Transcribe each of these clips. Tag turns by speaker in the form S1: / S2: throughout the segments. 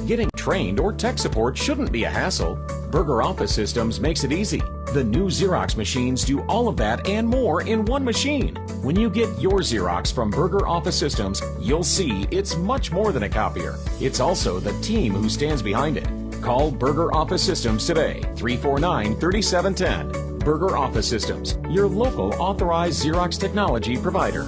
S1: Getting trained or tech support shouldn't be a hassle. Burger Office Systems makes it easy. The new Xerox machines do all of that and more in one machine. When you get your Xerox from Burger Office Systems, you'll see it's much more than a copier. It's also the team who stands behind it. Call Burger Office Systems today, 349-3710. Burger Office Systems, your local authorized Xerox technology provider.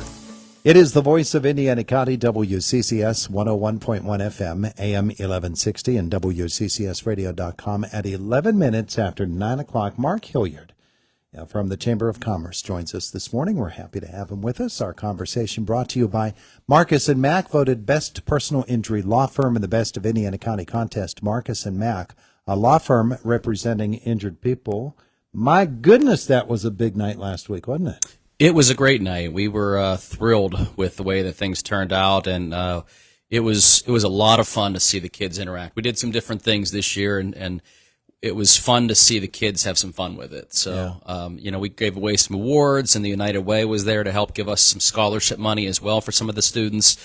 S2: It is the voice of Indiana County, WCCS 101.1 FM, AM 1160, and WCCSradio.com at 11 minutes after 9 o'clock. Mark Hilliard from the Chamber of Commerce joins us this morning. We're happy to have him with us. Our conversation brought to you by Marcus & Mack, voted best personal injury law firm in the Best of Indiana County contest. Marcus & Mack, a law firm representing injured people. My goodness, that was a big night last week, wasn't it?
S3: It was a great night. We were thrilled with the way that things turned out, and it was a lot of fun to see the kids interact. We did some different things this year, and it was fun to see the kids have some fun with it. So, yeah. We gave away some awards, and the United Way was there to help give us some scholarship money as well for some of the students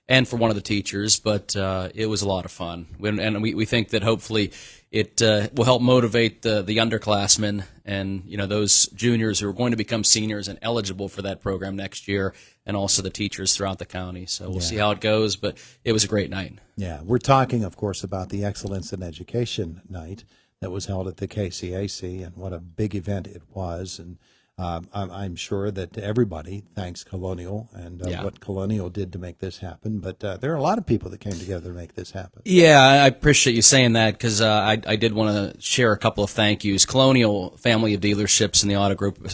S3: and for one of the teachers. But it was a lot of fun, and we think that hopefully it will help motivate the underclassmen and those juniors who are going to become seniors and eligible for that program next year, and also the teachers throughout the county. So we'll see how it goes, but it was a great night. Yeah,
S2: we're talking, of course, about the Excellence in Education night that was held at the KCAC, and what a big event it was. And I'm sure that everybody thanks Colonial and what Colonial did to make this happen. But there are a lot of people that came together to make this happen.
S3: Yeah, I appreciate you saying that, because I did want to share a couple of thank yous. Colonial family of dealerships in the auto group,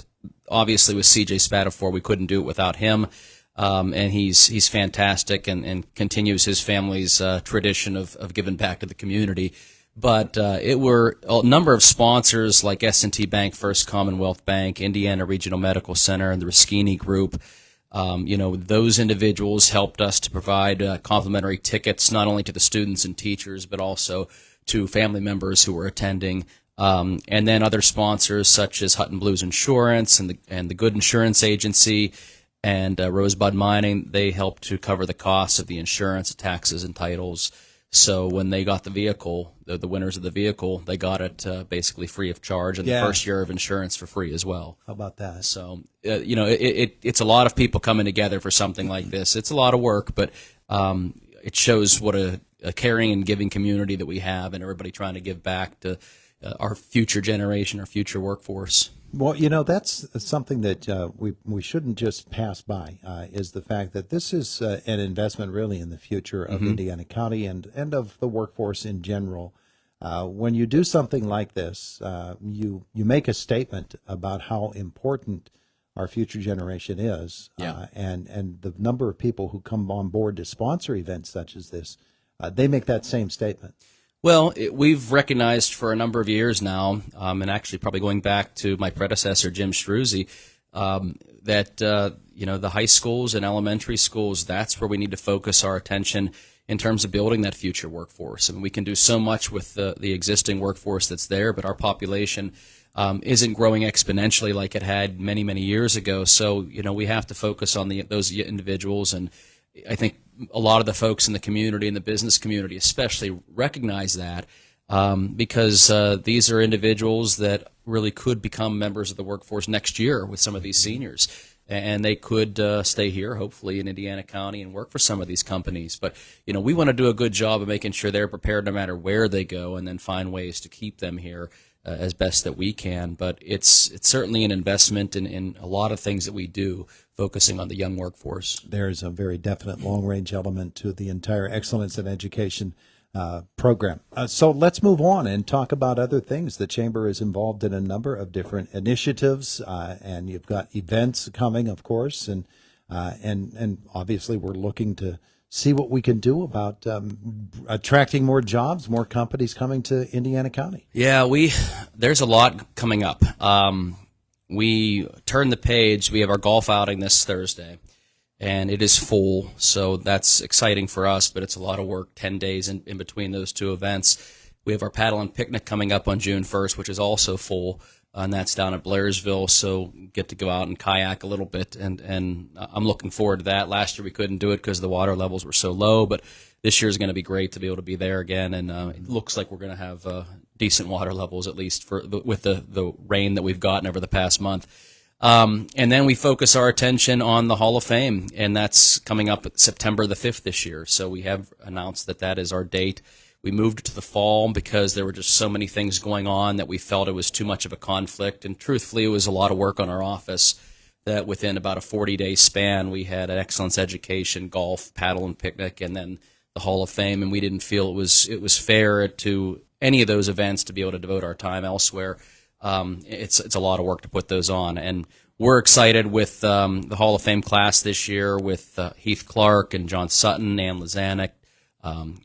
S3: obviously with C.J. Spatafor, we couldn't do it without him. And he's fantastic and continues his family's tradition of giving back to the community. But it were a number of sponsors like S&T Bank, First Commonwealth Bank, Indiana Regional Medical Center, and the Rischini Group. Those individuals helped us to provide complimentary tickets not only to the students and teachers, but also to family members who were attending. And then other sponsors such as Hutton Blues Insurance and the Good Insurance Agency and Rosebud Mining, they helped to cover the costs of the insurance, taxes, and titles. So when they got the vehicle, the winners of the vehicle, they got it basically free of charge, and the first year of insurance for free as well.
S2: How about that?
S3: So, it's a lot of people coming together for something like this. It's a lot of work, but it shows what a caring and giving community that we have, and everybody trying to give back to our future generation, our future workforce.
S2: Well, that's something that we shouldn't just pass by, is the fact that this is an investment really in the future of Indiana County and of the workforce in general. When you do something like this, you make a statement about how important our future generation is, and the number of people who come on board to sponsor events such as this, they make that same statement.
S3: Well, we've recognized for a number of years now, and actually probably going back to my predecessor, Jim Struzzi, that the high schools and elementary schools, that's where we need to focus our attention in terms of building that future workforce. I mean, we can do so much with the existing workforce that's there, but our population isn't growing exponentially like it had many, many years ago. So, we have to focus on those individuals, and I think a lot of the folks in the community and the business community especially recognize that because these are individuals that really could become members of the workforce next year with some of these seniors. And they could stay here, hopefully, in Indiana County and work for some of these companies. But, we want to do a good job of making sure they're prepared no matter where they go, and then find ways to keep them here as best that we can. But it's certainly an investment in a lot of things that we do, focusing on the young workforce.
S2: There's a very definite long-range element to the entire Excellence in Education program. So let's move on and talk about other things. The Chamber is involved in a number of different initiatives, and you've got events coming, of course, and obviously we're looking to see what we can do about attracting more jobs, more companies coming to Indiana County.
S3: Yeah, there's a lot coming up. We turn the page. We have our golf outing this Thursday, and it is full, so that's exciting for us, but it's a lot of work, 10 days in between those two events. We have our paddle and picnic coming up on June 1st, which is also full, and that's down at Blairsville, so get to go out and kayak a little bit, and I'm looking forward to that. Last year we couldn't do it because the water levels were so low, but this year is going to be great to be able to be there again, and it looks like we're going to have decent water levels, at least with the rain that we've gotten over the past month. And then we focus our attention on the Hall of Fame, and that's coming up September the 5th this year. So we have announced that is our date. We moved it to the fall because there were just so many things going on that we felt it was too much of a conflict. And truthfully, it was a lot of work on our office that within about a 40-day span, we had an excellence education, golf, paddle, and picnic, and then the Hall of Fame. And we didn't feel it was fair to any of those events to be able to devote our time elsewhere. It's a lot of work to put those on. And we're excited with the Hall of Fame class this year with Heath Clark and John Sutton, Ann Lazanik,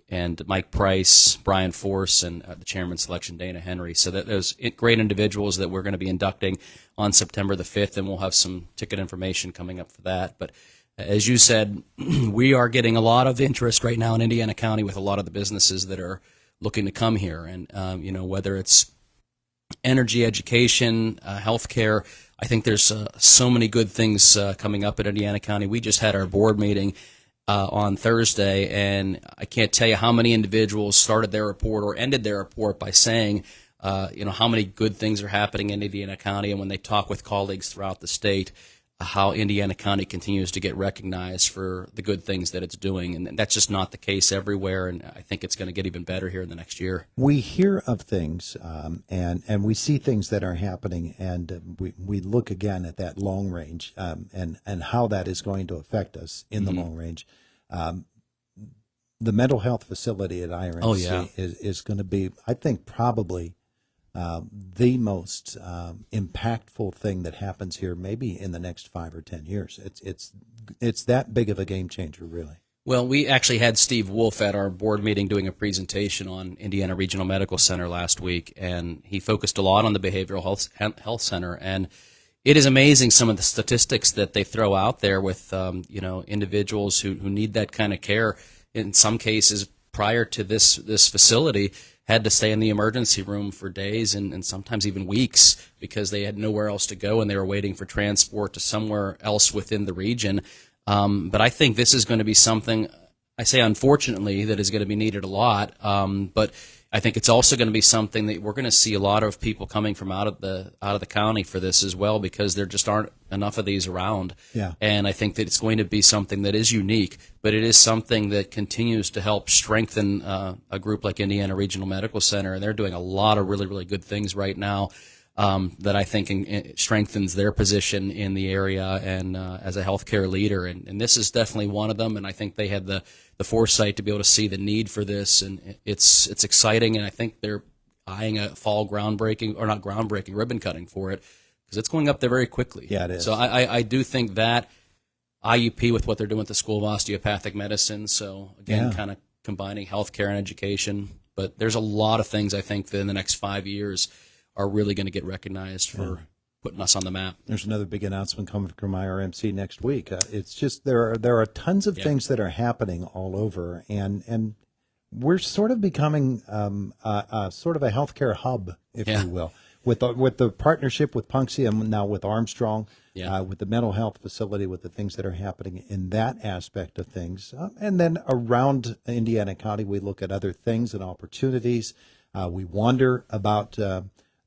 S3: and Mike Price, Brian Force, and the chairman selection, Dana Henry. So those great individuals that we're going to be inducting on September the 5th, and we'll have some ticket information coming up for that. But as you said, we are getting a lot of interest right now in Indiana County with a lot of the businesses that are looking to come here. And, whether it's energy, education, healthcare, I think there's so many good things coming up at Indiana County. We just had our board meeting on Thursday, and I can't tell you how many individuals started their report or ended their report by saying, how many good things are happening in Indiana County, and when they talk with colleagues throughout the state, how Indiana County continues to get recognized for the good things that it's doing. And that's just not the case everywhere, and I think it's going to get even better here in the next year.
S2: We hear of things, and we see things that are happening, and we look again at that long range and how that is going to affect us in the long range. The mental health facility at IRNC is going to be, I think, probably the most impactful thing that happens here, maybe in the next 5 or 10 years. It's that big of a game changer, really.
S3: Well, we actually had Steve Wolf at our board meeting doing a presentation on Indiana Regional Medical Center last week, and he focused a lot on the Behavioral Health Center. And it is amazing some of the statistics that they throw out there with individuals who need that kind of care. In some cases, prior to this facility, had to stay in the emergency room for days and sometimes even weeks because they had nowhere else to go and they were waiting for transport to somewhere else within the region. But I think this is going to be something, I say unfortunately, that is going to be needed a lot. But I think it's also going to be something that we're going to see a lot of people coming from out of the county for this as well, because there just aren't enough of these around.
S2: Yeah.
S3: And I think that it's going to be something that is unique, but it is something that continues to help strengthen a group like Indiana Regional Medical Center, and they're doing a lot of really, really good things right now that I think strengthens their position in the area and as a healthcare leader. And this is definitely one of them, and I think they had the foresight to be able to see the need for this, and it's exciting, and I think they're eyeing a fall ribbon cutting for it, because it's going up there very quickly.
S2: Yeah, it is.
S3: So I do think that IUP with what they're doing with the School of Osteopathic Medicine, so again, kind of combining healthcare and education, but there's a lot of things I think that in the next 5 years are really going to get recognized for putting us on the map.
S2: There's another big announcement coming from IRMC next week. It's just there are tons of things that are happening all over, and we're sort of becoming sort of a healthcare hub, if you will, with the partnership with Punxsutawney and now with Armstrong, with the mental health facility, with the things that are happening in that aspect of things, and then around Indiana County, we look at other things and opportunities. We wonder about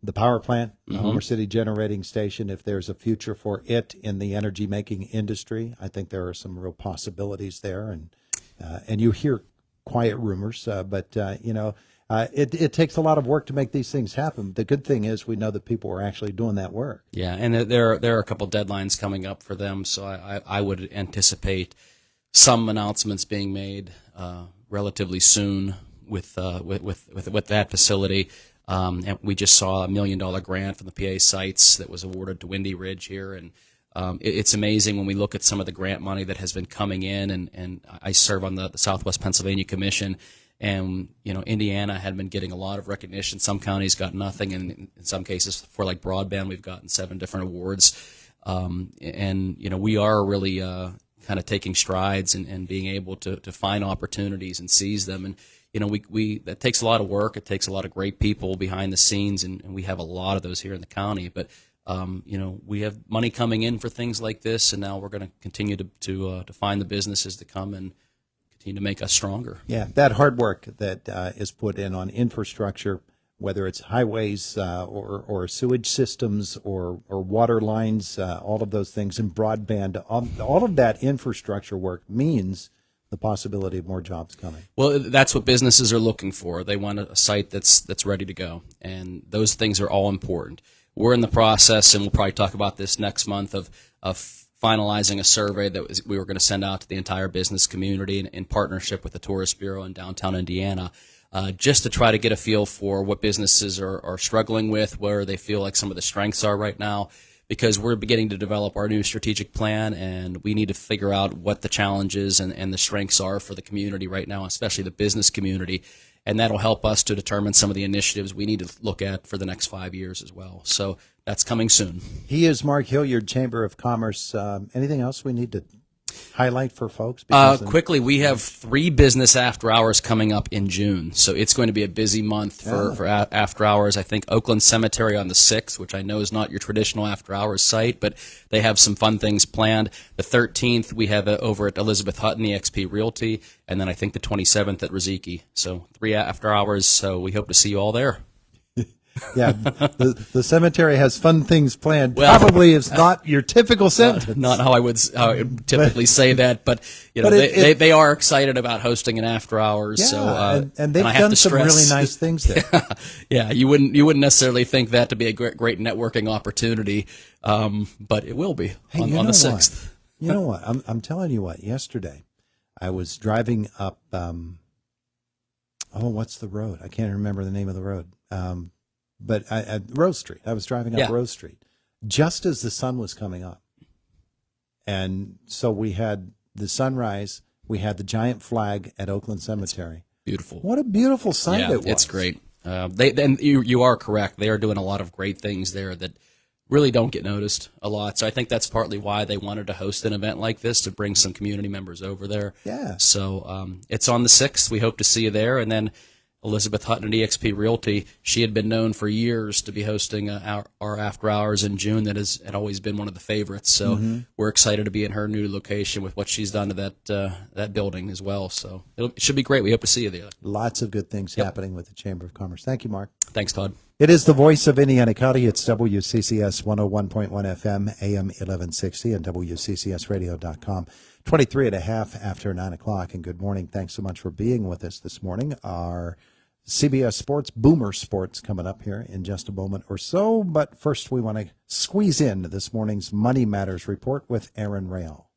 S2: the power plant, the Homer City Generating Station, if there's a future for it in the energy making industry. I think there are some real possibilities there, and you hear quiet rumors, but it takes a lot of work to make these things happen. The good thing is we know that people are actually doing that work.
S3: Yeah, and there are a couple deadlines coming up for them, so I would anticipate some announcements being made relatively soon with that facility. And we just saw a $1 million grant from the PA Sites that was awarded to Windy Ridge here, and it's amazing when we look at some of the grant money that has been coming in. And I serve on the Southwest Pennsylvania Commission, and Indiana had been getting a lot of recognition. Some counties got nothing, and in some cases, for like broadband, we've gotten 7 different awards. And we are really kind of taking strides and being able to find opportunities and seize them. And that takes a lot of work. It takes a lot of great people behind the scenes, and we have a lot of those here in the county. But we have money coming in for things like this, and now we're going to continue to find the businesses to come and continue to make us stronger.
S2: Yeah, that hard work that is put in on infrastructure, whether it's highways or sewage systems or water lines, all of those things, and broadband, all of that infrastructure work means the possibility of more jobs coming.
S3: Well, that's what businesses are looking for. They want a site that's ready to go, and those things are all important. We're in the process, and we'll probably talk about this next month, of finalizing a survey that we were going to send out to the entire business community in partnership with the Tourist Bureau in downtown Indiana, just to try to get a feel for what businesses are struggling with, where they feel like some of the strengths are right now, because we're beginning to develop our new strategic plan, and we need to figure out what the challenges and the strengths are for the community right now, especially the business community. And that'll help us to determine some of the initiatives we need to look at for the next 5 years as well. So that's coming soon.
S2: He is Mark Hilliard, Chamber of Commerce. Anything else we need to highlight for folks?
S3: Quickly, we have 3 business after hours coming up in June, so it's going to be a busy month for after hours. I think Oakland Cemetery on the 6th, which I know is not your traditional after hours site, but they have some fun things planned. The 13th, we have over at Elizabeth Hutton, eXp Realty, and then I think the 27th at Riziki. So 3 after hours, so we hope to see you all there.
S2: Yeah, the cemetery has fun things planned. Well, probably is not your typical sentence.
S3: Not how I would typically say that, but you know, they are excited about hosting an after hours.
S2: Yeah,
S3: so
S2: and they've done some really nice things there.
S3: Yeah, you wouldn't necessarily think that to be a great networking opportunity, but it will be on the 6th.
S2: You know what? I'm telling you what. Yesterday, I was driving up. What's the road? I can't remember the name of the road. But Rose Street. I was driving up Rose Street just as the sun was coming up. And so we had the sunrise. We had the giant flag at Oakland Cemetery.
S3: Beautiful.
S2: What a beautiful sight it was.
S3: It's great. You are correct. They are doing a lot of great things there that really don't get noticed a lot. So I think that's partly why they wanted to host an event like this, to bring some community members over there.
S2: Yeah.
S3: So it's on the 6th. We hope to see you there. And then Elizabeth Hutton at eXp Realty, she had been known for years to be hosting our after hours in June. That had always been one of the favorites. So we're excited to be in her new location with what she's done to that building as well. So it should be great. We hope to see you there.
S2: Lots of good things happening with the Chamber of Commerce. Thank you, Mark.
S3: Thanks, Todd.
S2: It is the voice of Indiana County. It's WCCS 101.1 FM, AM 1160, and WCCSradio.com. 23 and a half after 9 o'clock, and good morning. Thanks so much for being with us this morning. Our CBS Sports, Boomer Sports, coming up here in just a moment or so. But first, we want to squeeze in this morning's Money Matters report with Aaron Rail.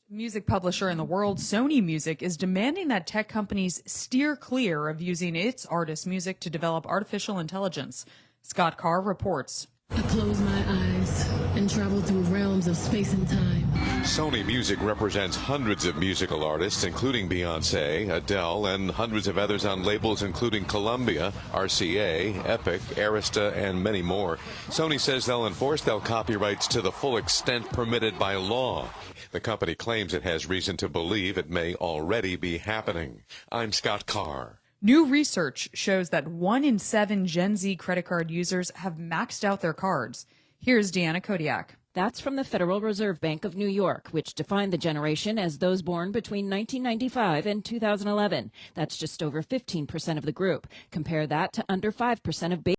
S4: Music publisher in the world, Sony Music, is demanding that tech companies steer clear of using its artists' music to develop artificial intelligence. Scott Carr reports.
S5: I close my eyes and travel through realms of space and time.
S6: Sony Music represents hundreds of musical artists, including Beyoncé, Adele, and hundreds of others on labels including Columbia, RCA, Epic, Arista, and many more. Sony says they'll enforce their copyrights to the full extent permitted by law. The company claims it has reason to believe it may already be happening. I'm Scott Carr.
S4: New research shows that 1 in 7 Gen Z credit card users have maxed out their cards. Here's Deanna Kodiak.
S7: That's from the Federal Reserve Bank of New York, which defined the generation as those born between 1995 and 2011. That's just over 15% of the group. Compare that to under 5% of babies